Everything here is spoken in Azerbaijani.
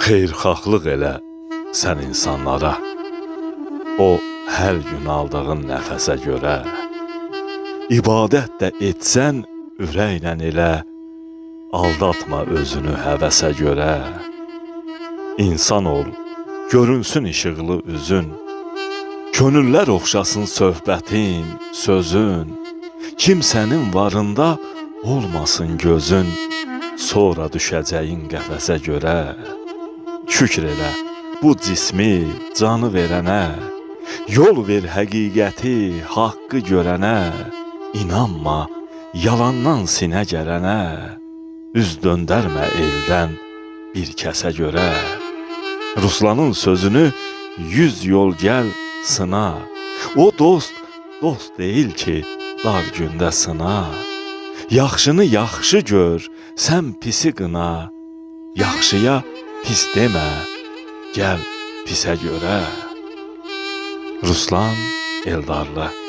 Xeyirxahlıq elə sən insanlara, o hər gün aldığın nəfəsə görə. İbadət də etsən ürəklə elə, aldatma özünü həvəsə görə. İnsan ol, görünsün işıqlı üzün, könüllər oxşasın söhbətin, sözün. Kimsənin varında olmasın gözün, sonra düşəcəyin qəfəsə görə. Şükr elə bu cismi canı verənə, yol ver həqiqəti, haqqı görənə. İnanma yalandan sinə gələnə, üz döndərmə eldən bir kəsə görə. Ruslanın sözünü 100 yol gəl sına, o dost, dost deyil ki dar gündə sına. Yaxşını yaxşı gör, sən pisi qına, yaxşıya pis demə, gəl pisə görə. Ruslan Eldarlı.